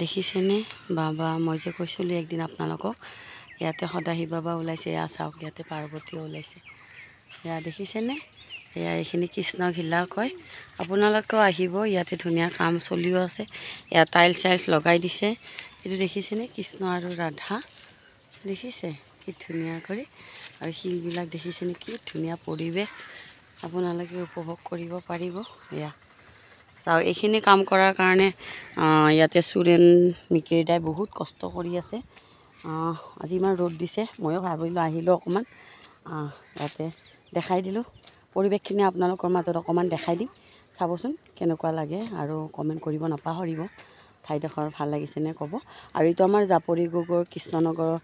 দেখিছেনে বাবা মই যে কৈছিলোঁ একদিন আপোনালোকক ইয়াতে সদাশিৱ বাবা ওলাইছে। এয়া চাওক ইয়াতে পাৰ্বতীও ওলাইছে। এয়া দেখিছেনে? এয়া এইখিনি কৃষ্ণঘিলা কয়। আপোনালোকেও আহিব, ইয়াতে ধুনীয়া কাম চলিও আছে। এয়া টাইলছ চাইলছ লগাই দিছে। এইটো দেখিছেনে? কৃষ্ণ আৰু ৰাধা দেখিছে কি ধুনীয়া কৰি। আৰু শিলবিলাক দেখিছেনে? কি ধুনীয়া পৰিৱেশ, আপোনালোকে উপভোগ কৰিব পাৰিব। এয়া চাওক এইখিনি কাম কৰাৰ কাৰণে ইয়াতে চুৰেণ মিকিৰিদাই বহুত কষ্ট কৰি আছে। আজি ইমান ৰ'দ দিছে, ময়ো ভাবিলোঁ আহিলোঁ অকণমান ইয়াতে দেখাই দিলোঁ পৰিৱেশখিনি আপোনালোকৰ মাজত অকণমান দেখাই দিম। চাবচোন কেনেকুৱা লাগে আৰু কমেণ্ট কৰিব নাপাহৰিব। ঠাইডোখৰ ভাল লাগিছেনে ক'ব। আৰু এইটো আমাৰ জাপৰি গগৰ কৃষ্ণনগৰৰ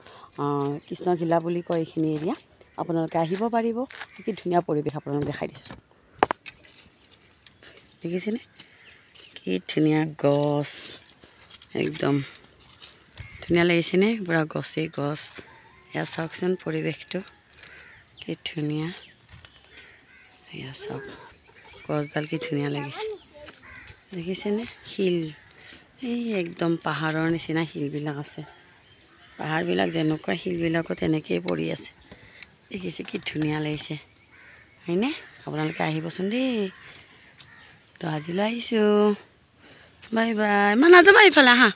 কৃষ্ণঘিলা বুলি কয় এইখিনি এৰিয়া। আপোনালোকে আহিব পাৰিব। কি ধুনীয়া পৰিৱেশ আপোনালোক দেখাই দিছোঁ। দেখিছেনে কি ধুনীয়া গছ, একদম ধুনীয়া লাগিছেনে? পূৰা গছেই গছ। এয়া চাওকচোন পৰিৱেশটো কি ধুনীয়া। এয়া চাওক গছডাল কি ধুনীয়া লাগিছে, দেখিছেনে? শিল এই একদম পাহাৰৰ নিচিনা শিলবিলাক আছে। পাহাৰবিলাক যেনেকুৱা শিলবিলাকো তেনেকেই পৰি আছে। দেখিছে কি ধুনীয়া লাগিছে হয়নে? আপোনালোকে আহিবচোন দেই। তো আজিলৈ আহিছোঁ, বাই বাই। মা নাযাবা এইফালে, আহা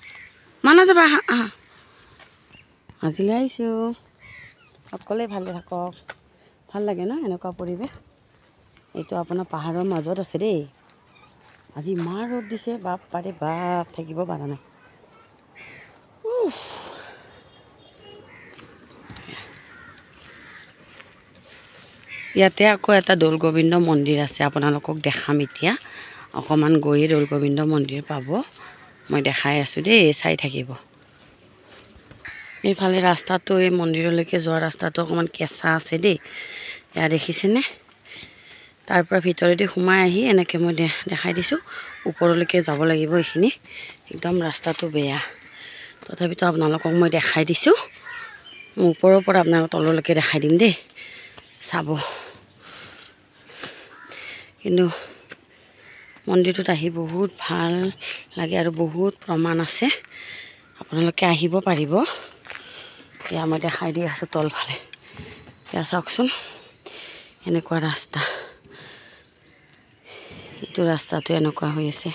মা নাযাবা, আহা আহা। আজিলৈ আহিছোঁ, অকলে ভালে থাকক। ভাল লাগে ন এনেকুৱা পৰিৱেশ। এইটো আপোনাৰ পাহাৰৰ মাজত আছে দেই। আজি ইমান ৰ'দ দিছে, বাপ পাৰে বাপ, থাকিব পৰা নাই। ইয়াতে আকৌ এটা দৌল গোবিন্দ মন্দিৰ আছে, আপোনালোকক দেখাম এতিয়া। অকণমান গৈয়ে দৌল গোবিন্দ মন্দিৰ পাব। মই দেখাই আছোঁ দেই, চাই থাকিব। এইফালে ৰাস্তাটো, এই মন্দিৰলৈকে যোৱা ৰাস্তাটো অকণমান কেঁচা আছে দেই। এয়া দেখিছেনে? তাৰ পৰা ভিতৰেদি সোমাই আহি এনেকৈ মই দেখাই দিছোঁ। ওপৰলৈকে যাব লাগিব এইখিনি, একদম ৰাস্তাটো বেয়া। তথাপিতো আপোনালোকক মই দেখাই দিছোঁ। মই ওপৰৰ পৰা আপোনালোকক তললৈকে দেখাই দিম দেই, চাব। কিন্তু মন্দিৰটোত আহি বহুত ভাল লাগে আৰু বহুত প্ৰমাণ আছে। আপোনালোকে আহিব পাৰিব। এয়া মই দেখাই দি আছোঁ তলফালে। এয়া চাওকচোন এনেকুৱা ৰাস্তা। এইটো ৰাস্তাটো এনেকুৱা হৈ আছে।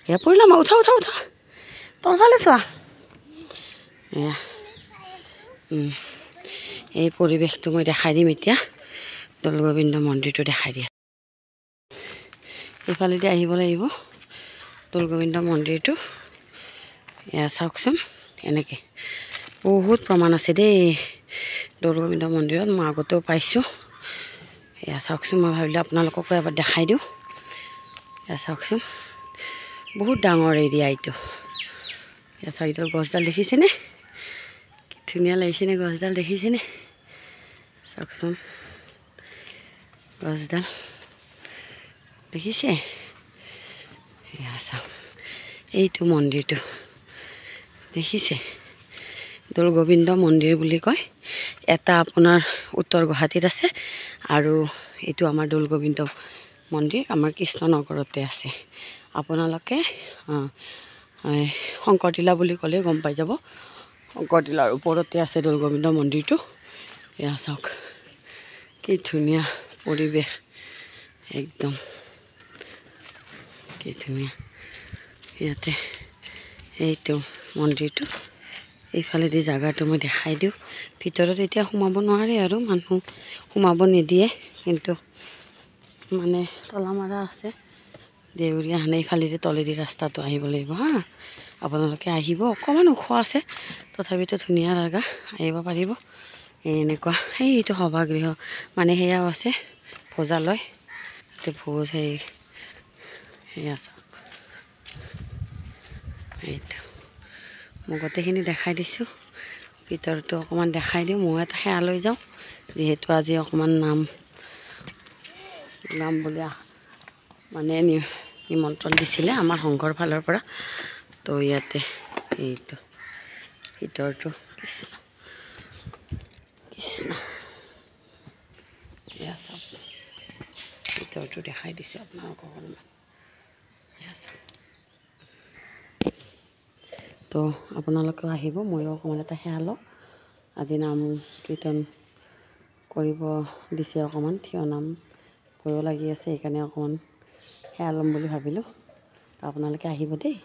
এয়া পৰিলাম, উঠা উঠা উঠা, তলফালে চোৱা। এয়া এই পৰিৱেশটো মই দেখাই দিম এতিয়া। দৌল গোবিন্দ মন্দিৰটো দেখাই দিয়া। এইফালেদি আহিব লাগিব দৌল গোবিন্দ মন্দিৰটো। এয়া চাওকচোন এনেকৈ বহুত প্ৰমাণ আছে দেই দৌল গোবিন্দ মন্দিৰত। মই আগতেও পাইছোঁ। এয়া চাওকচোন, মই ভাবিলোঁ আপোনালোককো এবাৰ দেখাই দিওঁ। এয়া চাওকচোন বহুত ডাঙৰ এৰিয়া এইটো। এয়া চাৰিডাল গছডাল দেখিছেনে? কি ধুনীয়া লাগিছেনে গছডাল, দেখিছেনে? চাওকচোন গছডাল দেখিছে? এয়া চাওক এইটো মন্দিৰটো দেখিছে? দৌল গোবিন্দ মন্দিৰ বুলি কয়। এটা আপোনাৰ উত্তৰ গুৱাহাটীত আছে আৰু এইটো আমাৰ দৌল গোবিন্দ মন্দিৰ আমাৰ কৃষ্ণনগৰতে আছে। আপোনালোকে শংকৰটিলা বুলি ক'লে গম পাই যাব। শংকৰটিলাৰ ওপৰতে আছে দৌল গোবিন্দ মন্দিৰটো। এয়া চাওক কি ধুনীয়া পৰিৱেশ, একদম কি ধুনীয়া। ইয়াতে এইটো মন্দিৰটো, এইফালেদি জেগাটো মই দেখাই দিওঁ। ভিতৰত এতিয়া সোমাব নোৱাৰে আৰু মানুহ সোমাব নিদিয়ে, কিন্তু মানে তলা মাৰা আছে। দেউৰীয়া হানে এইফালেদি তলেদি ৰাস্তাটো আহিব লাগিব হা। আপোনালোকে আহিব, অকণমান ওখ আছে তথাপিতো ধুনীয়া জেগা, আহিব পাৰিব। এনেকুৱা এইটো সভাগৃহ মানে সেয়াও আছে, ভোজালয়। তাতে ভোজ সেয়া চাওক। এইটো মই গোটেইখিনি দেখাই দিছোঁ। ভিতৰতো অকণমান দেখাই দিওঁ। মই এটা সেয়া লৈ যাওঁ, যিহেতু আজি অকণমান নাম বুলি মানে নিমন্ত্ৰণ দিছিলে আমাৰ সংঘৰ ফালৰ পৰা। তো ইয়াতে এইটো ভিতৰটো কৃষ্ণ কৃষ্ণ। এয়া চাওক ভিতৰটো দেখাই দিছোঁ আপোনালোকক অলপমান। এয়া চাওক তো আপোনালোকেও আহিব, ময়ো অকণমান এটা সেৱা লওঁ। আজি নাম কীৰ্তন কৰিব দিছে, অকণমান থিয় নাম ভয়ো লাগি আছে, সেইকাৰণে অকণমান সেৱা ল'ম বুলি ভাবিলোঁ। তো আপোনালোকে আহিব দেই।